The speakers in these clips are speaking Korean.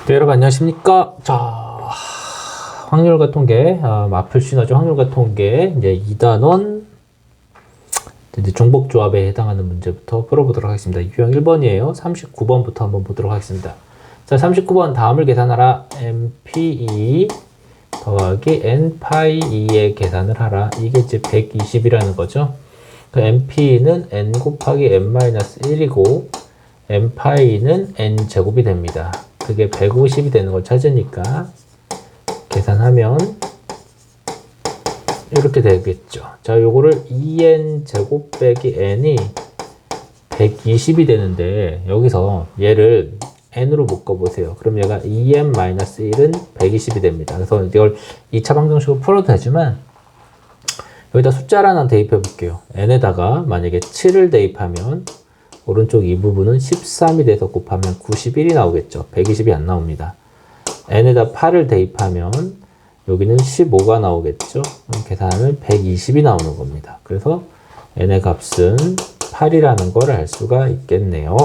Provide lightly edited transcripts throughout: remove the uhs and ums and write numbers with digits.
네, 여러분 안녕하십니까? 자, 확률과 통계, 마플 시너지 확률과 통계, 이제 2단원, 이제 종복조합에 해당하는 문제부터 풀어보도록 하겠습니다. 유형 1번이에요. 39번부터 한번 보도록 하겠습니다. 자, 39번 다음을 계산하라. MPE 더하기 N파이 2의 계산을 하라. 이게 이제 120이라는 거죠. 그 MP는 N 곱하기 N-1이고, N파이는 N제곱이 됩니다. 그게 150이 되는 걸 찾으니까 계산하면 이렇게 되겠죠. 자, 요거를 2n 제곱 빼기 n이 120이 되는데 여기서 얘를 n으로 묶어보세요. 그럼 얘가 2n-1은 120이 됩니다. 그래서 이걸 2차 방정식으로 풀어도 되지만 여기다 숫자를 하나 대입해 볼게요. n에다가 만약에 7을 대입하면 오른쪽 이 부분은 13이 돼서 곱하면 91이 나오겠죠. 120이 안 나옵니다. n에다 8을 대입하면 여기는 15가 나오겠죠. 계산하면 120이 나오는 겁니다. 그래서 n의 값은 8이라는 걸 알 수가 있겠네요.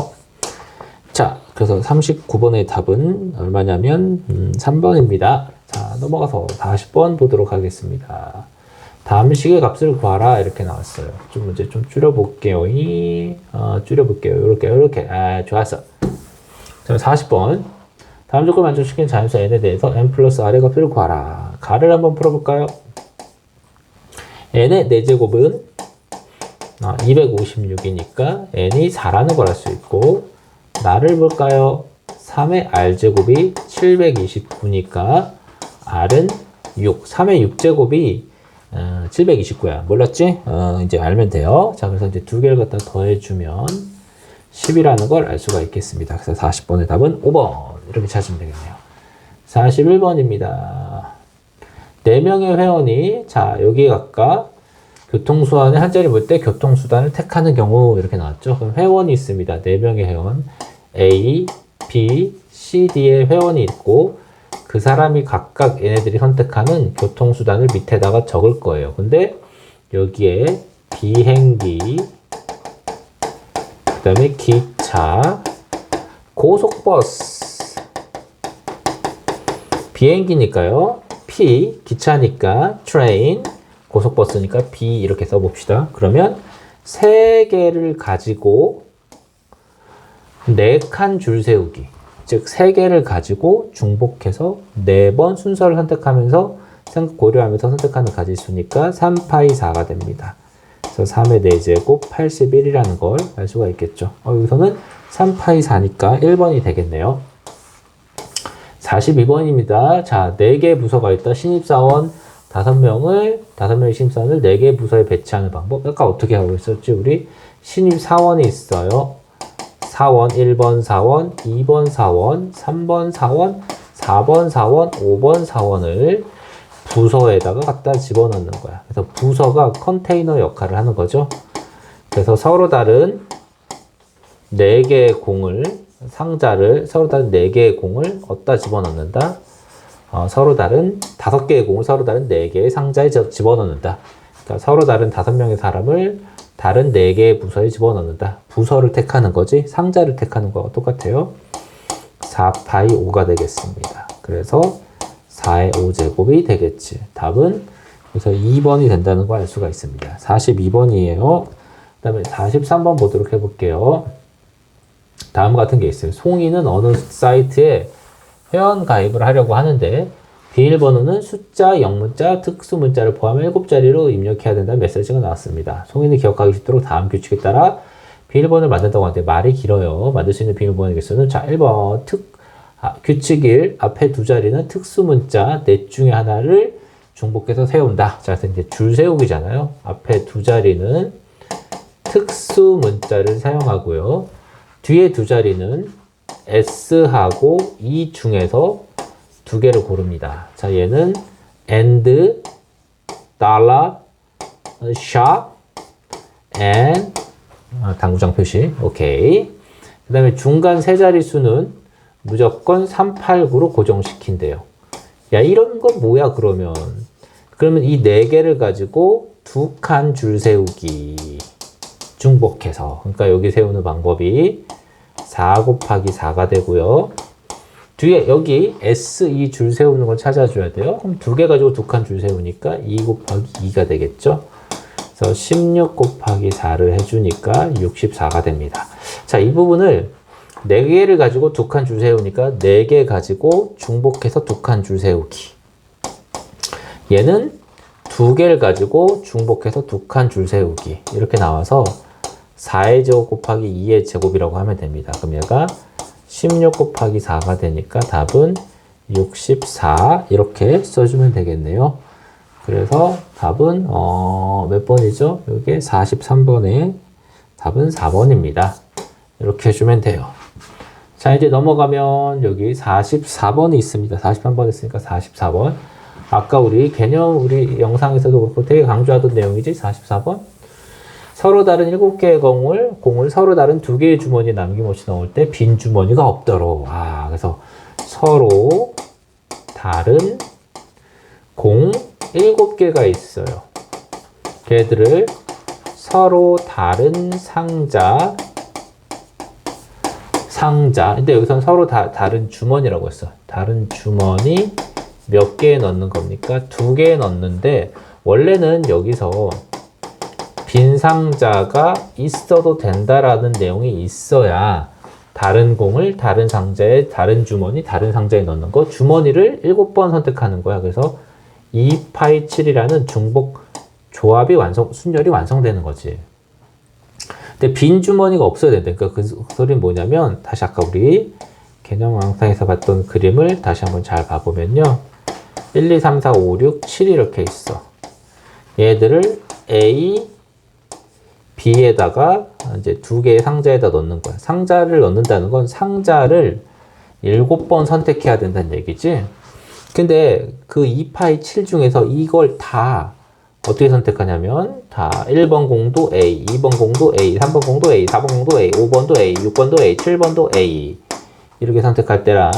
자, 그래서 39번의 답은 얼마냐면 3번입니다. 자, 넘어가서 40번 보도록 하겠습니다. 다음 식의 값을 구하라 이렇게 나왔어요. 좀 문제 좀 줄여볼게요. 줄여볼게요. 이렇게. 좋았어. 자, 40번. 다음 조건 만족시키는 자연수 n에 대해서 n 플러스 r의 값을 구하라. 가를 한번 풀어볼까요? n의 4제곱은 256이니까 n이 4라는 걸 알 수 있고, 나를 볼까요? 3의 r제곱이 729니까 r은 6. 3의 6제곱이 729야. 몰랐지? 이제 알면 돼요. 자, 그래서 이제 두 개를 갖다 더해주면 10이라는 걸 알 수가 있겠습니다. 그래서 40번의 답은 5번. 이렇게 찾으면 되겠네요. 41번입니다. 4명의 회원이, 자, 여기 아까 교통수단에 한 자리 볼 때 교통수단을 택하는 경우 이렇게 나왔죠. 그럼 회원이 있습니다. 4명의 회원. A, B, C, D의 회원이 있고, 그 사람이 각각 얘네들이 선택하는 교통수단을 밑에다가 적을 거예요. 근데 여기에 비행기, 그 다음에 기차, 고속버스, 비행기니까요. P, 기차니까 train, 고속버스니까 B 이렇게 써봅시다. 그러면 3개를 가지고 4칸 줄 세우기. 즉 3개를 가지고 중복해서 4번 순서를 선택하면서 고려하면서 선택하는 가지수니까 3파이 4가 됩니다. 그래서 3의 4제곱 81이라는 걸 알 수가 있겠죠. 여기서는 3파이 4니까 1번이 되겠네요. 42번입니다. 자, 4개의 부서가 있다. 신입사원 5명의 신입사원을 4개의 부서에 배치하는 방법. 아까 어떻게 하고 있었지? 우리 신입사원이 있어요. 사원, 1번 사원, 2번 사원, 3번 사원, 4번 사원, 5번 사원을 부서에다가 갖다 집어넣는 거야. 그래서 부서가 컨테이너 역할을 하는 거죠. 그래서 서로 다른 4개의 공을, 서로 다른 4개의 공을 어디다 집어넣는다? 서로 다른 5개의 공을 서로 다른 4개의 상자에 집어넣는다. 그러니까 서로 다른 5명의 사람을 다른 4개의 부서에 집어넣는다. 부서를 택하는 거지 상자를 택하는 거와 똑같아요. 4파이 5가 되겠습니다. 그래서 4의 5제곱이 되겠지. 답은 그래서 2번이 된다는 거 알 수가 있습니다. 42번이에요. 그 다음에 43번 보도록 해볼게요. 다음 같은 게 있어요. 송이는 어느 사이트에 회원 가입을 하려고 하는데 비밀번호는 숫자, 영문자, 특수문자를 포함해 7자리로 입력해야 된다는 메시지가 나왔습니다. 송이는 기억하기 쉽도록 다음 규칙에 따라 비밀번호를 만든다고 하는데 말이 길어요. 만들 수 있는 비밀번호 개수는 자 1번 규칙 1 앞에 2자리는 특수문자 넷 중에 하나를 중복해서 세운다. 자, 그래서 이제 줄 세우기잖아요. 앞에 2자리는 특수문자를 사용하고요. 뒤에 2자리는 S하고 E 중에서 2개를 고릅니다. 자, 얘는 and, dollar, shop, and 당구장 표시. 오케이. 그 다음에 중간 세 자릿수는 무조건 389로 고정시킨대요. 야, 이런 건 뭐야, 그러면. 그러면 이 4개를 가지고 2칸 줄 세우기. 중복해서. 그러니까 여기 세우는 방법이 4 곱하기 4가 되고요. 뒤에 여기 SE 줄 세우는 걸 찾아줘야 돼요. 그럼 2개 가지고 2칸 줄 세우니까 2 곱하기 2가 되겠죠. 그래서 16 곱하기 4를 해주니까 64가 됩니다. 자, 이 부분을 4개를 가지고 2칸 줄 세우니까 4개 가지고 중복해서 2칸 줄 세우기. 얘는 2개를 가지고 중복해서 2칸 줄 세우기. 이렇게 나와서 4의 제곱 곱하기 2의 제곱이라고 하면 됩니다. 그럼 얘가 16 곱하기 4가 되니까 답은 64 이렇게 써주면 되겠네요. 그래서 답은 몇 번이죠? 이게 43번에 답은 4번입니다. 이렇게 해주면 돼요. 자, 이제 넘어가면 여기 44번이 있습니다. 43번 있으니까 44번. 아까 우리 우리 영상에서도 그렇고 되게 강조하던 내용이지, 44번. 서로 다른 7개의 공을 서로 다른 2개의 주머니에 남김없이 넣을 때 빈 주머니가 없도록. 그래서 서로 다른 공 7개가 있어요. 걔들을 서로 다른 상자. 근데 여기서는 서로 다른 주머니라고 했어. 다른 주머니 몇 개에 넣는 겁니까? 2개에 넣는데, 원래는 여기서 빈 상자가 있어도 된다라는 내용이 있어야 다른 공을 다른 상자에, 다른 주머니, 다른 상자에 넣는 거, 주머니를 7번 선택하는 거야. 그래서 2파이 7이라는 중복 조합이 순열이 완성되는 거지. 근데 빈 주머니가 없어야 된다. 그러니까 그 소리는 뭐냐면, 다시 아까 우리 개념 영상에서 봤던 그림을 다시 한번 잘 봐보면요. 1, 2, 3, 4, 5, 6, 7 이렇게 있어. 얘들을 A, B에다가 이제 2개의 상자에다 넣는 거야. 상자를 넣는다는 건 상자를 7번 선택해야 된다는 얘기지. 근데 그 2파이 7 중에서 이걸 다 어떻게 선택하냐면, 다 1번 공도 A, 2번 공도 A, 3번 공도 A, 4번 공도 A, 5번도 A, 6번도 A, 7번도 A 이렇게 선택할 때랑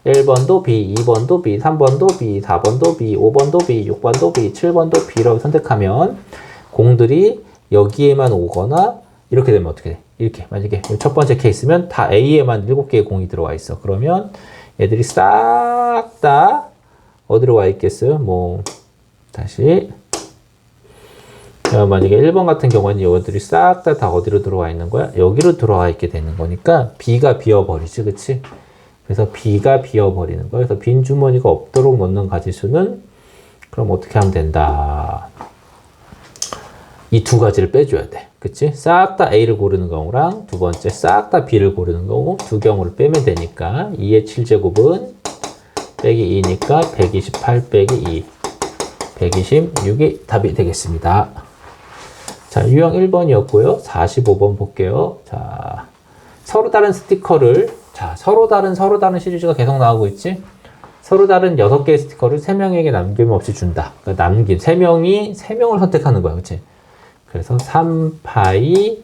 1번도 B, 2번도 B, 3번도 B, 4번도 B, 5번도 B, 6번도 B, 7번도 B라고 선택하면 공들이 여기에만 오거나, 이렇게 되면 어떻게 돼? 이렇게 만약에 첫 번째 케이스면 다 A에만 7개의 공이 들어와 있어. 그러면 얘들이 싹 다 어디로 와 있겠어요? 다시 만약에 1번 같은 경우에는 이것들이 싹 다 어디로 들어와 있는 거야? 여기로 들어와 있게 되는 거니까 B가 비어버리지, 그치? 그래서 B가 비어버리는 거야. 그래서 빈 주머니가 없도록 넣는 가지수는, 그럼 어떻게 하면 된다? 이 2가지를 빼줘야 돼. 그치? 싹 다 A를 고르는 경우랑 두 번째 싹 다 B를 고르는 경우, 두 경우를 빼면 되니까 2의 7제곱은 빼기 2니까 128 빼기 2. 126이 답이 되겠습니다. 자, 유형 1번이었고요. 45번 볼게요. 자, 서로 다른 스티커를, 서로 다른 시리즈가 계속 나오고 있지? 서로 다른 6개의 스티커를 3명에게 남김없이 준다. 그러니까 3명을 선택하는 거야. 그치? 그래서 3파이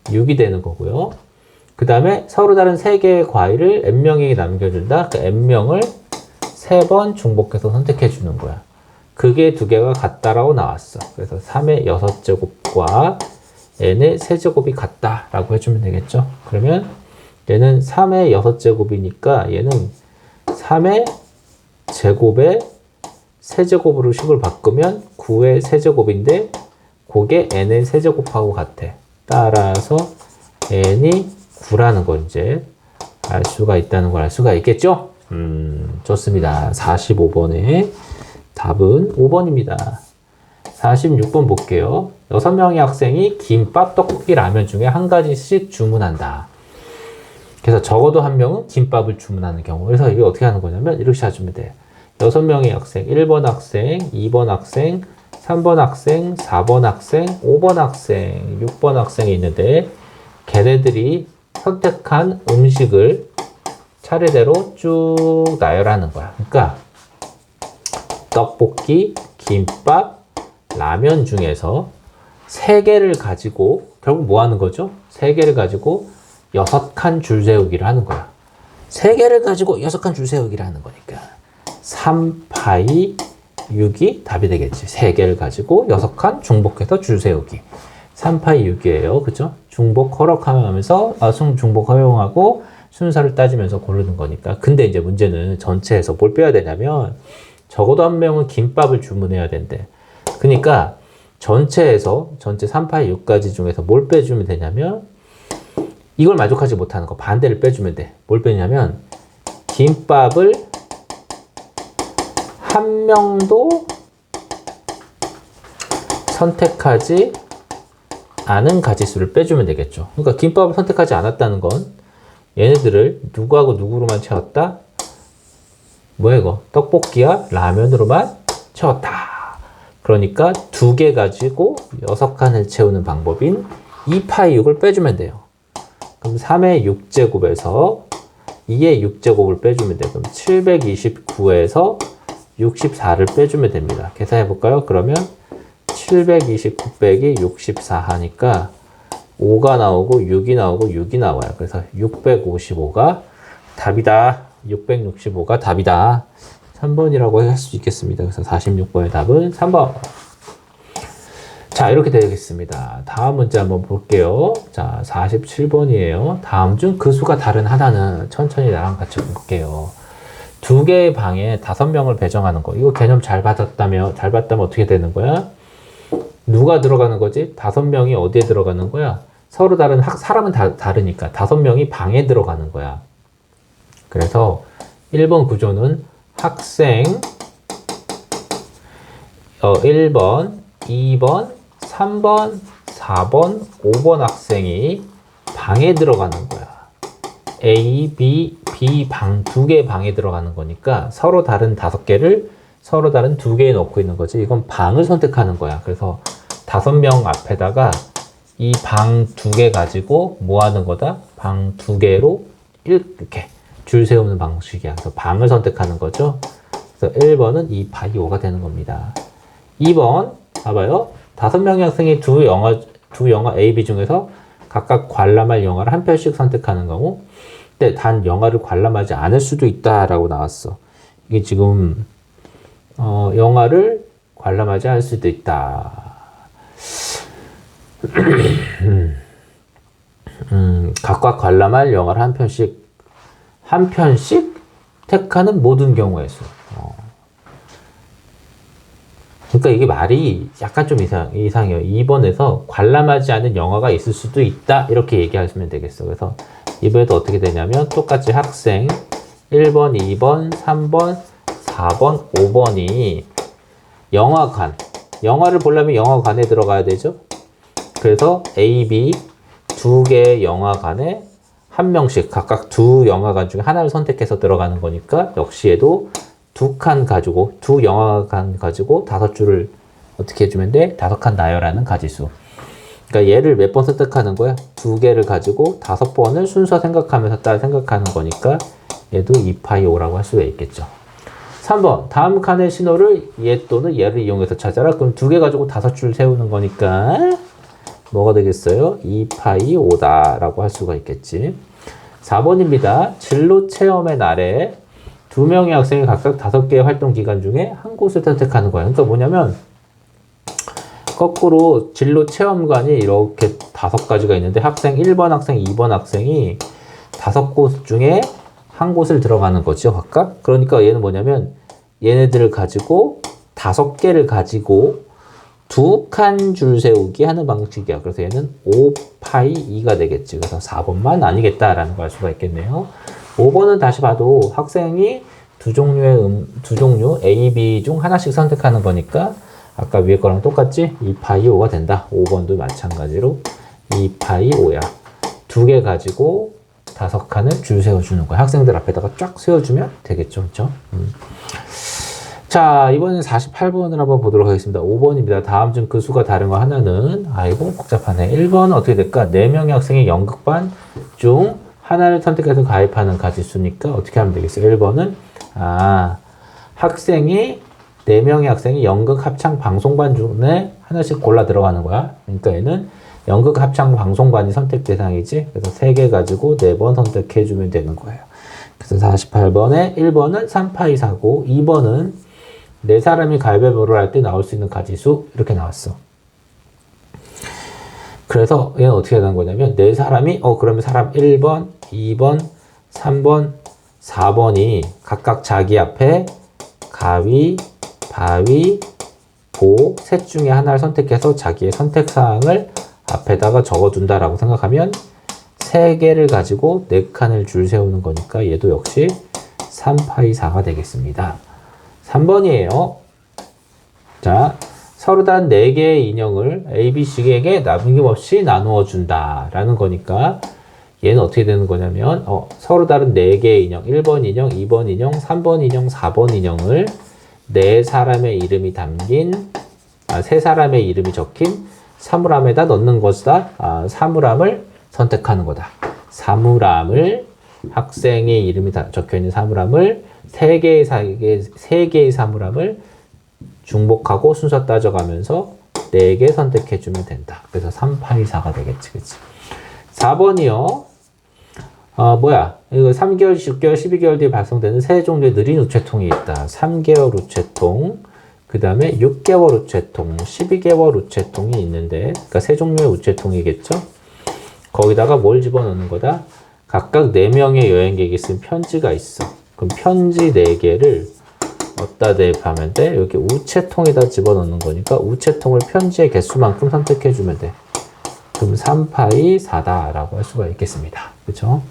6이 되는 거고요. 그 다음에 서로 다른 3개의 과일을 n명에게 남겨준다. 그 n명을 3번 중복해서 선택해 주는 거야. 그게 2개가 같다라고 나왔어. 그래서 3의 6제곱과 n의 세제곱이 같다라고 해주면 되겠죠. 그러면 얘는 3의 6제곱이니까 얘는 3의 제곱의 세제곱으로 식을 바꾸면 9의 세제곱인데, 그게 n의 세제곱하고 같아. 따라서 n이 9라는 걸 이제 알 수가 있다는 걸 알 수가 있겠죠? 좋습니다. 45번에 답은 5번입니다. 46번 볼게요. 6명의 학생이 김밥, 떡볶이, 라면 중에 한 가지씩 주문한다. 그래서 적어도 한 명은 김밥을 주문하는 경우. 그래서 이게 어떻게 하는 거냐면 이렇게 찾으면 돼. 6명의 학생, 1번 학생, 2번 학생, 3번 학생, 4번 학생, 5번 학생, 6번 학생이 있는데, 걔네들이 선택한 음식을 차례대로 쭉 나열하는 거야. 그러니까 떡볶이, 김밥, 라면 중에서 3개를 가지고 결국 뭐 하는 거죠? 3개를 가지고 6칸 줄 세우기를 하는 거야. 3개를 가지고 6칸 줄 세우기를 하는 거니까 3파이 6이 답이 되겠지. 3개를 가지고 6칸 중복해서 줄 세우기. 3파이 6이에요. 그죠? 중복 허락하면서, 중복 허용하고 순서를 따지면서 고르는 거니까. 근데 이제 문제는 전체에서 뭘 빼야 되냐면 적어도 한 명은 김밥을 주문해야 된대. 그러니까 전체에서 전체 3, 8, 6가지 중에서 뭘 빼주면 되냐면 이걸 만족하지 못하는 거 반대를 빼주면 돼. 뭘 빼냐면 김밥을 한 명도 선택하지 않은 가지수를 빼주면 되겠죠. 그러니까 김밥을 선택하지 않았다는 건 얘네들을 누구하고 누구로만 채웠다? 뭐야 이거? 떡볶이와 라면으로만 채웠다. 그러니까 2개 가지고 6칸을 채우는 방법인 2파이 6을 빼주면 돼요. 그럼 3의 6제곱에서 2의 6제곱을 빼주면 돼요. 그럼 729에서 64를 빼주면 됩니다. 계산해 볼까요? 그러면 729 빼기 64 하니까 5가 나오고 6이 나오고 6이 나와요. 그래서 655가 답이다. 665가 답이다. 3번이라고 할 수 있겠습니다. 그래서 46번의 답은 3번. 자, 이렇게 되겠습니다. 다음 문제 한번 볼게요. 자, 47번이에요. 다음 중 그 수가 다른 하나는 천천히 나랑 같이 볼게요. 2개의 방에 5명을 배정하는 거. 이거 개념 잘 봤다면 어떻게 되는 거야? 누가 들어가는 거지? 5명이 어디에 들어가는 거야? 서로 다른 사람은 다르니까 5명이 방에 들어가는 거야. 그래서 1번 구조는 학생 1번, 2번, 3번, 4번, 5번 학생이 방에 들어가는 거야. A, B, B 방 2개 방에 들어가는 거니까 서로 다른 5개를 서로 다른 2개에 넣고 있는 거지. 이건 방을 선택하는 거야. 그래서 5명 앞에다가 이 방 2개 가지고 뭐 하는 거다? 방 2개로 이렇게 줄 세우는 방식이야. 그래서 방을 선택하는 거죠. 그래서 1번은 2파이 5가 되는 겁니다. 2번 봐봐요. 5명의 학생이 두 영화 A, B 중에서 각각 관람할 영화를 한 편씩 선택하는 경우, 근데 단 영화를 관람하지 않을 수도 있다라고 나왔어. 이게 지금 영화를 관람하지 않을 수도 있다. 각각 관람할 영화를 한 편씩 택하는 모든 경우의 수. 그러니까 이게 말이 약간 좀 이상해요. 2번에서 관람하지 않은 영화가 있을 수도 있다. 이렇게 얘기하시면 되겠어. 그래서 이번에도 어떻게 되냐면 똑같이 학생 1번, 2번, 3번, 4번, 5번이 영화를 보려면 영화관에 들어가야 되죠. 그래서 A, B 2개의 영화관에 한 명씩 각각 2 영화관 중에 하나를 선택해서 들어가는 거니까 역시 얘도 2칸 가지고 2 영화관 가지고 5줄을 어떻게 해주면 돼? 5칸 나열하는 가지수. 그러니까 얘를 몇 번 선택하는 거야? 2개를 가지고 5번을 순서 생각하면서 생각하는 거니까 얘도 2파이 5라고 할 수가 있겠죠. 3번 다음 칸의 신호를 얘 또는 얘를 이용해서 찾아라. 그럼 2개 가지고 5줄 세우는 거니까 뭐가 되겠어요? 2파이 5다 라고 할 수가 있겠지. 4번입니다. 진로 체험의 날에 2명의 학생이 각각 5개의 활동 기간 중에 한 곳을 선택하는 거야. 그러니까 뭐냐면 거꾸로 진로 체험관이 이렇게 5가지가 있는데 학생 1번 학생, 2번 학생이 5곳 중에 한 곳을 들어가는 거죠, 각각. 그러니까 얘는 뭐냐면 얘네들을 가지고 5개를 가지고 2칸 줄 세우기 하는 방식이야. 그래서 얘는 5파이 2가 되겠지. 그래서 4번만 아니겠다라는 걸 알 수가 있겠네요. 5번은 다시 봐도 학생이 두 종류 A, B 중 하나씩 선택하는 거니까 아까 위에 거랑 똑같지? 2파이 5가 된다. 5번도 마찬가지로 2파이 5야. 2개 가지고 5칸을 줄 세워주는 거야. 학생들 앞에다가 쫙 세워주면 되겠죠. 그렇죠? 자, 이번엔 48번을 한번 보도록 하겠습니다. 5번입니다. 다음 중 그 수가 다른 거 하나는, 아이고, 복잡하네. 1번은 어떻게 될까? 4명의 학생이 연극반 중 하나를 선택해서 가입하는 가지수니까 어떻게 하면 되겠어요? 1번은, 학생이, 4명의 학생이 연극 합창 방송반 중에 하나씩 골라 들어가는 거야. 그러니까 얘는 연극 합창 방송반이 선택 대상이지. 그래서 3개 가지고 4번 선택해주면 되는 거예요. 그래서 48번에 1번은 3파이 4고, 2번은 4사람이 가위바위보를 할 때 나올 수 있는 가지수 이렇게 나왔어. 그래서 얘는 어떻게 하는 거냐면 4사람이 그러면 사람 1번, 2번, 3번, 4번이 각각 자기 앞에 가위, 바위, 보, 셋 중에 하나를 선택해서 자기의 선택사항을 앞에다가 적어둔다라고 생각하면 3개를 가지고 4칸을 줄 세우는 거니까 얘도 역시 3파이 4가 되겠습니다. 3번이에요. 자, 서로 다른 4개의 인형을 A, B, C에게 남김없이 나누어 준다라는 거니까 얘는 어떻게 되는 거냐면 서로 다른 4개의 인형, 1번 인형, 2번 인형, 3번 인형, 4번 인형을 4사람의 이름이 담긴 3사람의 이름이 적힌 사물함에다 넣는 것이다. 사물함을 선택하는 거다. 사물함을 학생의 이름이 적혀있는 사물함을 3개의 사물함을 중복하고 순서 따져가면서 4개 선택해주면 된다. 그래서 3파이 4가 되겠지. 그치? 4번이요. 이거 3개월, 6개월, 12개월 뒤에 발송되는 세 종류의 느린 우체통이 있다. 3개월 우체통, 그 다음에 6개월 우체통, 12개월 우체통이 있는데, 그러니까 세 종류의 우체통이겠죠? 거기다가 뭘 집어넣는 거다? 각각 4명의 여행객이 쓴 편지가 있어. 그럼 편지 4개를 어디다 대입하면 돼? 여기 우체통에다 집어넣는 거니까 우체통을 편지의 개수만큼 선택해주면 돼. 그럼 3파이 4다라고 할 수가 있겠습니다. 그쵸?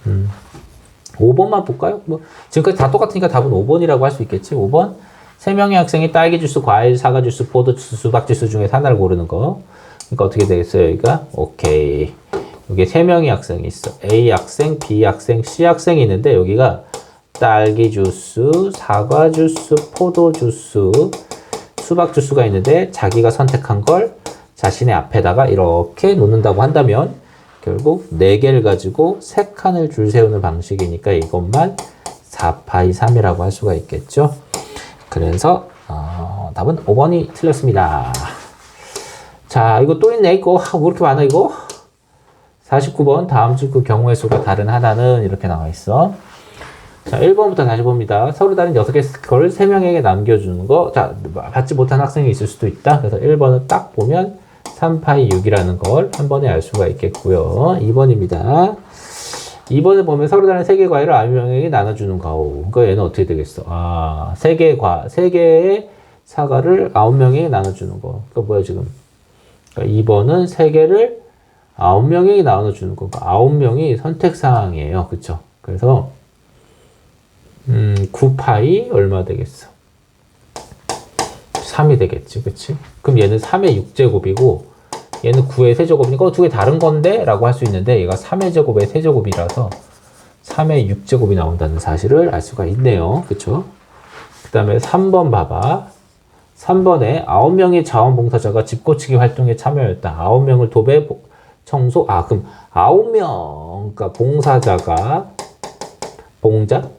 5번만 볼까요? 지금까지 다 똑같으니까 답은 5번이라고 할 수 있겠지? 5번. 3명의 학생이 딸기 주스, 과일, 사과 주스, 포도 주스, 수박 주스 중에서 하나를 고르는 거. 그러니까 어떻게 되겠어요, 여기가? 오케이. 여기 3명의 학생이 있어. A 학생, B 학생, C 학생이 있는데 여기가 딸기 주스, 사과 주스, 포도 주스, 수박 주스가 있는데 자기가 선택한 걸 자신의 앞에다가 이렇게 놓는다고 한다면 결국 4개를 가지고 3칸을 줄 세우는 방식이니까 이것만 4파이 3이라고 할 수가 있겠죠. 그래서 답은 5번이 틀렸습니다. 자, 이거 또 있네. 이거 왜 이렇게 많아 이거? 49번 다음 주 그 경우의 수가 다른 하나는 이렇게 나와 있어. 자, 1번부터 다시 봅니다. 서로 다른 6개 걸 3명에게 남겨주는 거. 자, 받지 못한 학생이 있을 수도 있다. 그래서 1번은 딱 보면 3파이 6이라는 걸 한 번에 알 수가 있겠고요. 2번입니다. 2번에 보면 서로 다른 3개 과일을 9명에게 나눠주는 거. 그러니까 얘는 어떻게 되겠어? 3개의 사과를 9명에게 나눠주는 거. 그러니까 뭐야 지금? 그러니까 2번은 3개를 9명에게 나눠주는 거. 그러니까 9명이 선택사항이에요. 그쵸? 그래서 9파이 얼마 되겠어? 3이 되겠지. 그치? 그럼 얘는 3의 6제곱이고 얘는 9의 세제곱이니까 두 개 다른 건데? 라고 할 수 있는데 얘가 3의 제곱의 세제곱이라서 3의 6제곱이 나온다는 사실을 알 수가 있네요. 그쵸? 그 다음에 3번 봐봐. 3번에 9명의 자원봉사자가 집 고치기 활동에 참여했다. 9명을 도배, 청소, 그럼 9명, 그러니까 봉사자가 봉자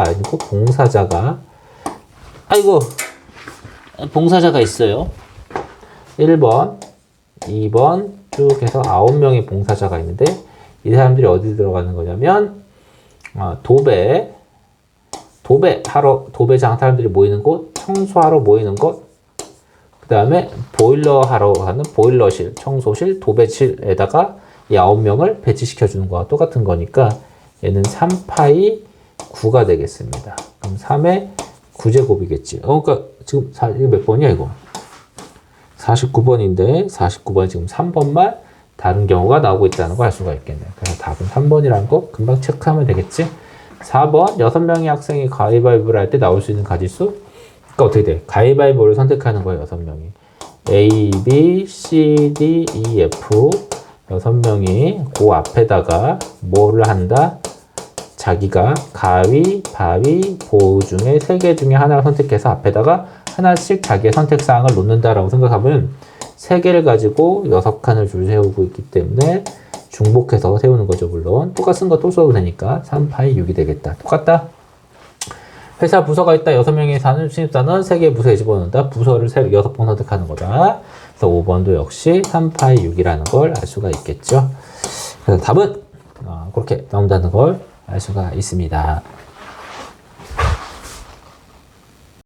아니고 봉사자가 봉사자가 있어요. 1번, 2번 쭉 해서 9명의 봉사자가 있는데 이 사람들이 어디 들어가는 거냐면 도배장 사람들이 모이는 곳, 청소하러 모이는 곳, 그 다음에 보일러 하러 가는 보일러실, 청소실, 도배실에다가 이 9명을 배치시켜주는 거와 똑같은 거니까 얘는 3파이 9가 되겠습니다. 그럼 3의 9제곱이겠지. 그러니까 지금 이거 몇 번이야 이거? 49번인데 49번이 지금 3번만 다른 경우가 나오고 있다는 걸 알 수가 있겠네요. 그래서 답은 3번이라는 거 금방 체크하면 되겠지. 4번 6명의 학생이 가위바위보를 할 때 나올 수 있는 가지수. 그러니까 어떻게 돼? 가위바위보를 선택하는 거예요. 6명이. A, B, C, D, E, F 6명이 그 앞에다가 뭐를 한다? 자기가 가위, 바위, 보 중에 3개 중에 하나를 선택해서 앞에다가 하나씩 자기의 선택사항을 놓는다라고 생각하면 3개를 가지고 6칸을 줄 세우고 있기 때문에 중복해서 세우는 거죠. 물론 똑같은 거 또 써도 되니까 3파이 6이 되겠다. 똑같다. 회사 부서가 있다. 6명이 사는 신입사는 3개의 부서에 집어넣는다. 부서를 6번 선택하는 거다. 그래서 5번도 역시 3파이 6이라는 걸 알 수가 있겠죠. 그래서 답은 그렇게 나온다는 걸 알 수가 있습니다.